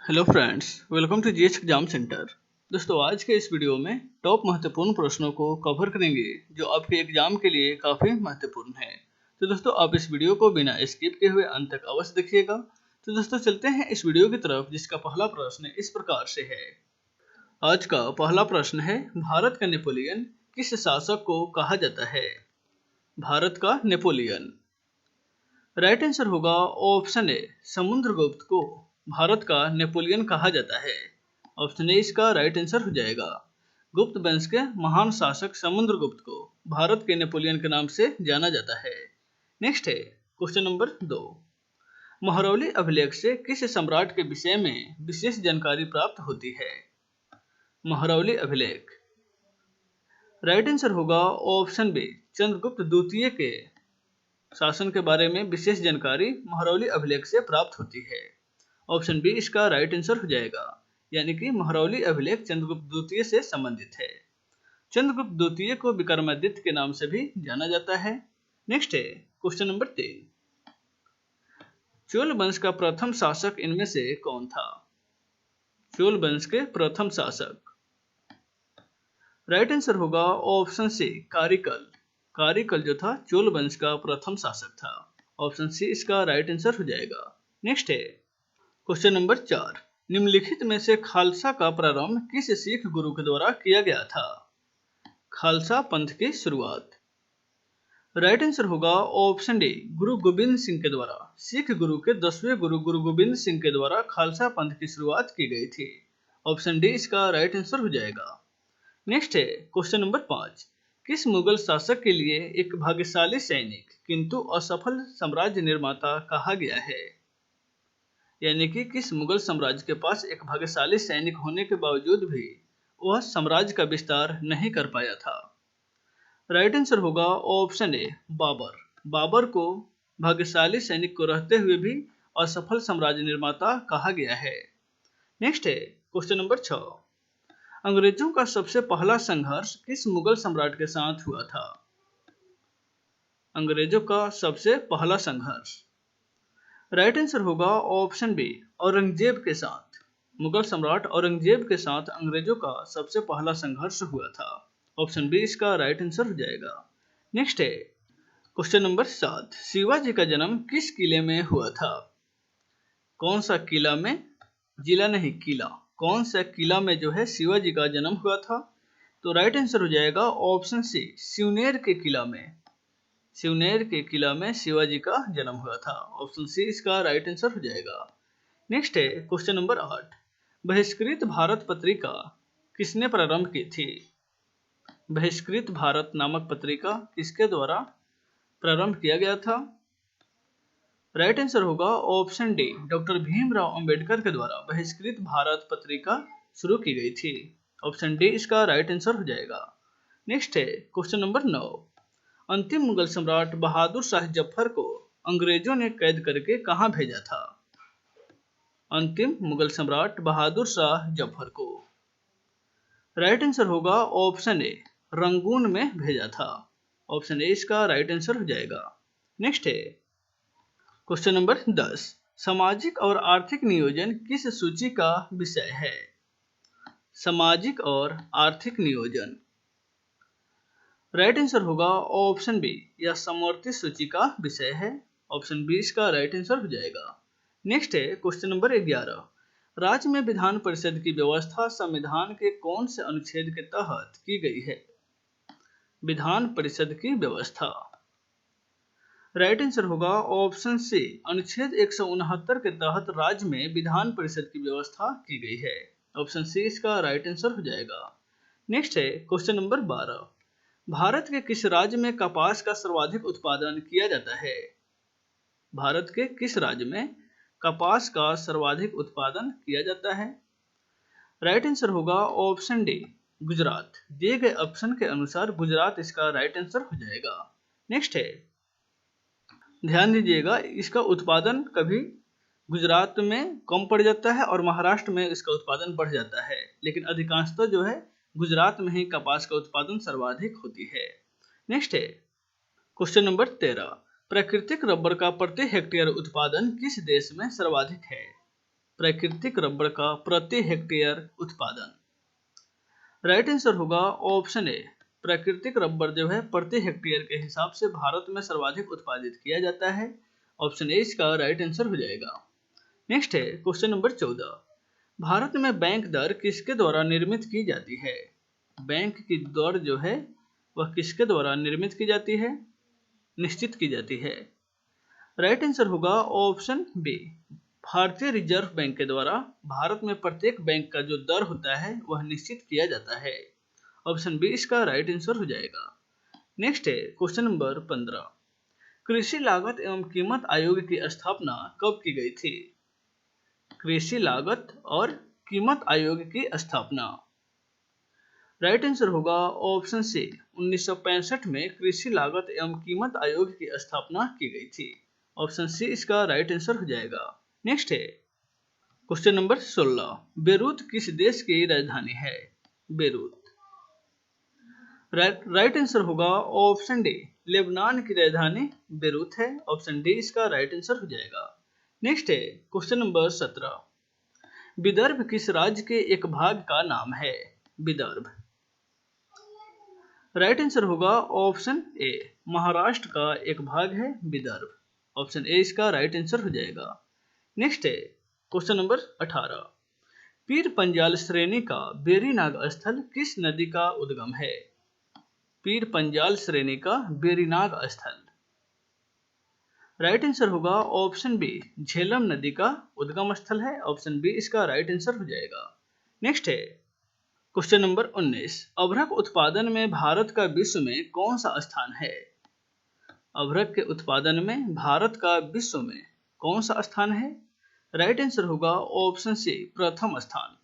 Hello friends, welcome to GH exam centre. दोस्तों, आज के इस वीडियो में टॉप महत्वपूर्ण प्रश्नों को कवर करेंगे जो आपके एग्जाम के लिए काफ़ी महत्वपूर्ण है। तो दोस्तों, आप इस वीडियो को बिना स्किप किए हुए अंत तक अवश्य देखिएगा। तो दोस्तों, चलते हैं इस वीडियो की तरफ, जिसका पहला प्रश्न इस प्रकार से है। आज का पहला प्रश्न है, भारत का नेपोलियन किस शासक को कहा जाता है? भारत का नेपोलियन। राइट आंसर होगा ऑप्शन ए, समुद्रगुप्त को भारत का नेपोलियन कहा जाता है। ऑप्शन ए इसका राइट आंसर हो जाएगा। गुप्त वंश के महान शासक समुद्रगुप्त को भारत के नेपोलियन के नाम से जाना जाता है। नेक्स्ट है क्वेश्चन नंबर 2। महरौली अभिलेख से किस सम्राट के विषय में विशेष जानकारी प्राप्त होती है? महरौली अभिलेख। राइट आंसर होगा ऑप्शन बी, चंद्रगुप्त द्वितीय के शासन के बारे में विशेष जानकारी महरौली अभिलेख से प्राप्त होती है। ऑप्शन बी इसका राइट आंसर हो जाएगा, यानी कि महरौली अभिलेख चंद्रगुप्त द्वितीय से संबंधित है। चंद्रगुप्त द्वितीय को विक्रमादित्य के नाम से भी जाना जाता है। नेक्स्ट है क्वेश्चन नंबर 3। चोल वंश का प्रथम शासक इनमें से कौन था? चोल वंश के प्रथम शासक। राइट आंसर होगा ऑप्शन सी, कारिकल। कारिकल जो था चोल वंश का प्रथम शासक था। ऑप्शन सी इसका राइट आंसर हो जाएगा। नेक्स्ट है क्वेश्चन नंबर 4। निम्नलिखित में से खालसा का प्रारंभ किस सिख गुरु के द्वारा किया गया था? खालसा पंथ की शुरुआत। राइट आंसर होगा ऑप्शन डी, गुरु गोविंद सिंह के द्वारा। सिख गुरु के 10वें गुरु गुरु गोविंद सिंह के द्वारा खालसा पंथ की शुरुआत की गई थी। ऑप्शन डी इसका राइट आंसर हो जाएगा। नेक्स्ट है क्वेश्चन नंबर 5। किस मुगल शासक के लिए एक भाग्यशाली सैनिक किंतु असफल साम्राज्य निर्माता कहा गया है? यानी कि किस मुगल साम्राज्य के पास एक भाग्यशाली सैनिक होने के बावजूद भी वह साम्राज्य का विस्तार नहीं कर पाया था? राइट आंसर होगा ऑप्शन ए, बाबर। बाबर को भाग्यशाली सैनिक को रहते हुए भी असफल साम्राज्य निर्माता कहा गया है। नेक्स्ट है क्वेश्चन नंबर 6। अंग्रेजों का सबसे पहला संघर्ष किस मुगल सम्राट के साथ हुआ था? अंग्रेजों का सबसे पहला संघर्ष। राइट आंसर होगा ऑप्शन बी, औरंगजेब के साथ। मुगल सम्राट औरंगजेब के साथ अंग्रेजों का सबसे पहला संघर्ष हुआ था। ऑप्शन बी इसका राइट आंसर हो जाएगा। नेक्स्ट है क्वेश्चन नंबर 7। शिवाजी का जन्म किस किले में हुआ था? कौन सा किला में? जिला नहीं, किला। कौन सा किला में जो है शिवाजी का जन्म हुआ था? तो राइट आंसर हो जाएगा ऑप्शन सी, सिवनेर के किला में। सिवनेर के किला में शिवाजी का जन्म हुआ था। ऑप्शन सी इसका राइट आंसर हो जाएगा। नेक्स्ट है क्वेश्चन नंबर 8। बहिष्कृत भारत पत्रिका किसने प्रारंभ की थी? बहिष्कृत भारत नामक पत्रिका किसके द्वारा प्रारंभ किया गया था? राइट आंसर होगा option D, doctor Bhimrao Ambedkar के द्वारा बहिष्कृत भारत पत्रिका शुरू की गई थी। ऑप्शन डी इसका राइट आंसर हो जाएगा। नेक्स्ट है क्वेश्चन नंबर 9। अंतिम मुगल सम्राट बहादुर शाह जफर को अंग्रेजों ने कैद करके कहां भेजा था? अंतिम मुगल सम्राट बहादुर शाह जफर को राइट आंसर होगा ऑप्शन ए, रंगून में भेजा था। ऑप्शन ए इसका राइट आंसर हो जाएगा। नेक्स्ट है क्वेश्चन नंबर 10। सामाजिक और आर्थिक नियोजन किस सूची का विषय है? सामाजिक और आर्थिक नियोजन। राइट आंसर होगा ऑप्शन बी, यह समवर्ती सूची का विषय है। ऑप्शन बी इसका राइट आंसर हो जाएगा। नेक्स्ट है क्वेश्चन नंबर 11। राज्य में विधान परिषद की व्यवस्था संविधान के कौन से अनुच्छेद के तहत की गई है? विधान परिषद की व्यवस्था। राइट आंसर होगा ऑप्शन सी, अनुच्छेद 169 के तहत राज्य में विधान परिषद की व्यवस्था की गई है। ऑप्शन सी इसका राइट आंसर हो जाएगा। नेक्स्ट है क्वेश्चन नंबर 12। भारत के किस राज्य में कपास का सर्वाधिक उत्पादन किया जाता है? भारत के किस राज्य में कपास का सर्वाधिक उत्पादन किया जाता है? राइट आंसर होगा ऑप्शन डी, गुजरात। दिए गए ऑप्शन के अनुसार गुजरात इसका राइट आंसर हो जाएगा। नेक्स्ट है, ध्यान दीजिएगा, इसका उत्पादन कभी गुजरात में कम पड़ जाता है और महाराष्ट्र में इसका उत्पादन बढ़ जाता है, लेकिन अधिकांशतः जो है गुजरात में ही कपास का उत्पादन सर्वाधिक होती है। नेक्स्ट है क्वेश्चन नंबर 13। प्राकृतिक रबर का प्रति हेक्टेयर उत्पादन किस देश में सर्वाधिक है? प्राकृतिक रबड़ का प्रति हेक्टेयर उत्पादन। राइट आंसर होगा ऑप्शन ए। प्राकृतिक रबड़ जो है प्रति हेक्टेयर के हिसाब से भारत में सर्वाधिक उत्पादित किया जाता है। ऑप्शन ए इसका राइट आंसर हो जाएगा। नेक्स्ट है क्वेश्चन नंबर 14। भारत में बैंक दर किसके द्वारा निर्मित की जाती है? बैंक की दर जो है वह किसके द्वारा निर्मित की जाती है, निश्चित की जाती है? राइट आंसर होगा ऑप्शन बी। भारतीय रिजर्व बैंक के द्वारा भारत में प्रत्येक बैंक का जो दर होता है वह निश्चित किया जाता है। ऑप्शन बी इसका राइट आंसर हो जाएगा। नेक्स्ट है क्वेश्चन नंबर 15। कृषि लागत एवं कीमत आयोग की स्थापना कब की गई थी? कृषि लागत और कीमत आयोग की स्थापना। राइट आंसर होगा ऑप्शन सी। 1965 में कृषि लागत एवं कीमत आयोग की स्थापना की गई थी। ऑप्शन सी इसका राइट आंसर हो जाएगा। नेक्स्ट है क्वेश्चन नंबर 16। बेरूत किस देश की राजधानी है? बेरूत। राइट आंसर होगा ऑप्शन डी। लेबनान की राजधानी बेरूत है। ऑप्शन डी इसका राइट आंसर हो जाएगा। नेक्स्ट है क्वेश्चन नंबर 17। विदर्भ किस राज्य के एक भाग का नाम है? विदर्भ। राइट आंसर होगा ऑप्शन ए। महाराष्ट्र का एक भाग है विदर्भ। ऑप्शन ए इसका राइट आंसर हो जाएगा। नेक्स्ट है क्वेश्चन नंबर 18। पीर पंजाल श्रेणी का बेरीनाग स्थल किस नदी का उद्गम है? पीर पंजाल श्रेणी का बेरीनाग स्थल। राइट आंसर होगा ऑप्शन बी। झेलम नदी का उद्गम स्थल है। ऑप्शन बी इसका राइट आंसर हो जाएगा। नेक्स्ट है क्वेश्चन नंबर 19। अभ्रक उत्पादन में भारत का विश्व में कौन सा स्थान है? अभ्रक के उत्पादन में भारत का विश्व में कौन सा स्थान है? राइट आंसर होगा ऑप्शन सी। प्रथम स्थान।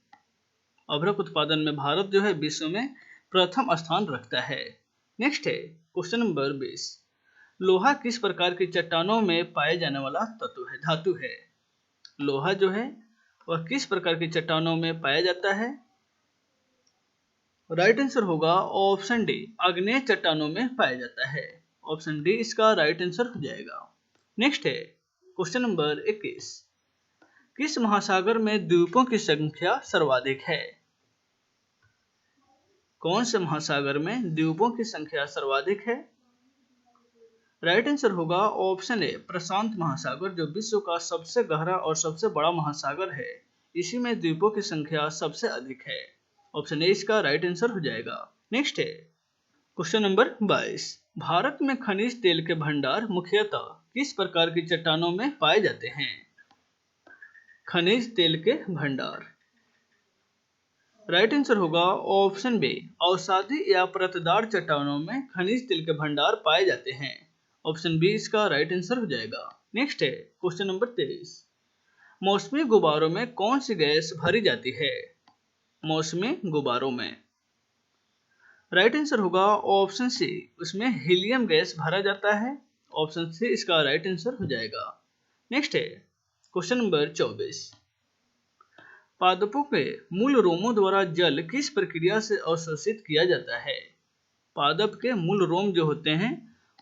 अभ्रक उत्पादन में भारत जो है विश्व में प्रथम स्थान रखता है। नेक्स्ट है क्वेश्चन नंबर 20। लोहा किस प्रकार की चट्टानों में पाए जाने वाला धातु है? लोहा जो है वह किस प्रकार की चट्टानों में पाया जाता है? राइट आंसर होगा ऑप्शन डी। आग्नेय चट्टानों में पाया जाता है। ऑप्शन डी इसका राइट आंसर हो जाएगा। नेक्स्ट है क्वेश्चन नंबर 21। किस महासागर में द्वीपों की संख्या सर्वाधिक है? कौन से महासागर में द्वीपों की संख्या सर्वाधिक है? राइट आंसर होगा ऑप्शन ए। प्रशांत महासागर जो विश्व का सबसे गहरा और सबसे बड़ा महासागर है, इसी में द्वीपों की संख्या सबसे अधिक है। ऑप्शन ए इसका राइट आंसर हो जाएगा। नेक्स्ट है क्वेश्चन नंबर 22। भारत में खनिज तेल के भंडार मुख्यतः किस प्रकार की चट्टानों में पाए जाते हैं? खनिज तेल के भंडार। राइट आंसर होगा ऑप्शन बी। अवसादी या परतदार चट्टानों में खनिज तेल के भंडार पाए जाते हैं। ऑप्शन बी इसका राइट आंसर हो जाएगा। नेक्स्ट है क्वेश्चन नंबर 23। मौसमी गुब्बारों में कौन सी गैस भरी जाती है? मौसमी गुब्बारों में। राइट आंसर होगा ऑप्शन सी। उसमें हीलियम गैस भरा जाता है। ऑप्शन सी इसका राइट आंसर हो जाएगा। नेक्स्ट है क्वेश्चन नंबर 24। पादपों के मूल रोमों द्वारा जल किस प्रक्रिया से अवशोषित किया जाता है? पादप के मूल रोम जो होते हैं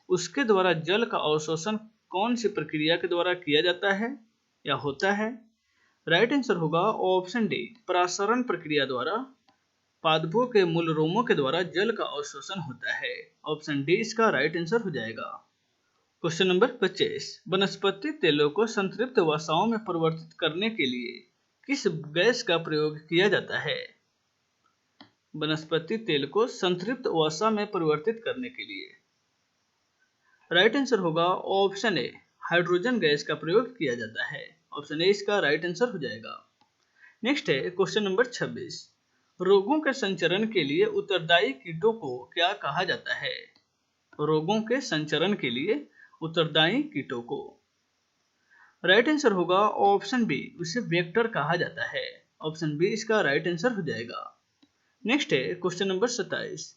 उसके द्वारा जल का अवशोषण कौन सी प्रक्रिया के द्वारा किया जाता है या होता है? राइट आंसर होगा ऑप्शन डी। परासरण प्रक्रिया द्वारा पादपों के मूल रोमों के द्वारा जल का अवशोषण होता है। ऑप्शन डी इसका राइट आंसर हो जाएगा। Question number 25। वनस्पति तेलों को संतृप्त वसाओं में परिवर्तित करने के लिए किस गैस का प्रयोग किया जाता है? वनस्पति तेल को संतृप्त वसा में परिवर्तित करने के लिए राइट आंसर होगा ऑप्शन ए। हाइड्रोजन गैस का प्रयोग किया जाता है। ऑप्शन ए इसका राइट आंसर हो जाएगा। नेक्स्ट है क्वेश्चन नंबर 26। रोगों के संचरण के लिए उत्तरदायी कीटों को क्या कहा जाता है? रोगों के संचरण के लिए उत्तरदायी कीटों को राइट आंसर होगा ऑप्शन बी। उसे वेक्टर कहा जाता है। ऑप्शन बी इसका राइट आंसर हो जाएगा। नेक्स्ट है क्वेश्चन नंबर 27।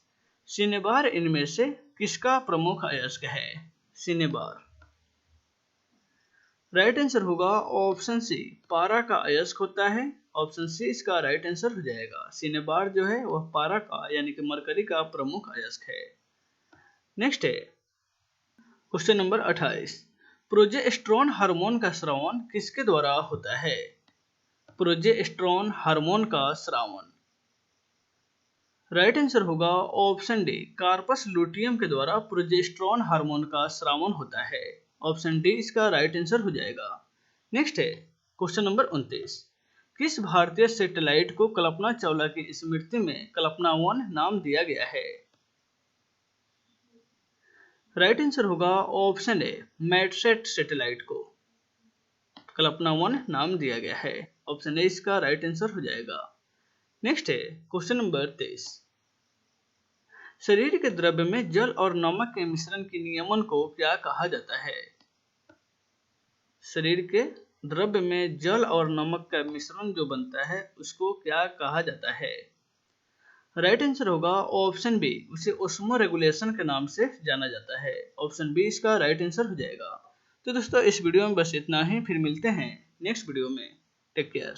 सिनेबार इनमें से किसका प्रमुख अयस्क है? सिनेबार। राइट आंसर होगा ऑप्शन सी। पारा का अयस्क होता है। ऑप्शन सी इसका राइट आंसर हो जाएगा। सिनेबार जो है वह पारा का यानी कि मरकरी का प्रमुख अयस्क है। नेक्स्ट है क्वेश्चन नंबर 28। प्रोजेस्टेरोन हार्मोन का स्रावन किसके द्वारा होता है? प्रोजेस्टेरॉन हार्मोन का स्रावन। राइट आंसर होगा ऑप्शन डी, कार्पस लुटियम के द्वारा प्रोजेस्टेरॉन हार्मोन का स्रावन होता है। ऑप्शन डी इसका राइट आंसर हो जाएगा। नेक्स्ट है क्वेश्चन नंबर 29। किस भारतीय सैटेलाइट को कल्पना चावला की स्मृति में कल्पना 1 नाम दिया गया है? राइट आंसर होगा ऑप्शन ए, मैटसेट सैटेलाइट को कल्पना 1 नाम दिया गया है। ऑप्शन ए इसका राइट आंसर हो जाएगा। नेक्स्ट है क्वेश्चन नंबर 23। शरीर के द्रव्य में जल और नमक के मिश्रण के नियमन को क्या कहा जाता है? शरीर के द्रव्य में जल और नमक का मिश्रण जो बनता है उसको क्या कहा जाता है? राइट आंसर होगा ऑप्शन बी, उसे ओस्मो रेगुलेशन के नाम से जाना जाता है। ऑप्शन बी इसका राइट आंसर हो जाएगा। तो दोस्तों इस वीडियो में बस इतना ही, फिर मिलते हैं नेक्स्ट वीडियो में। Take care.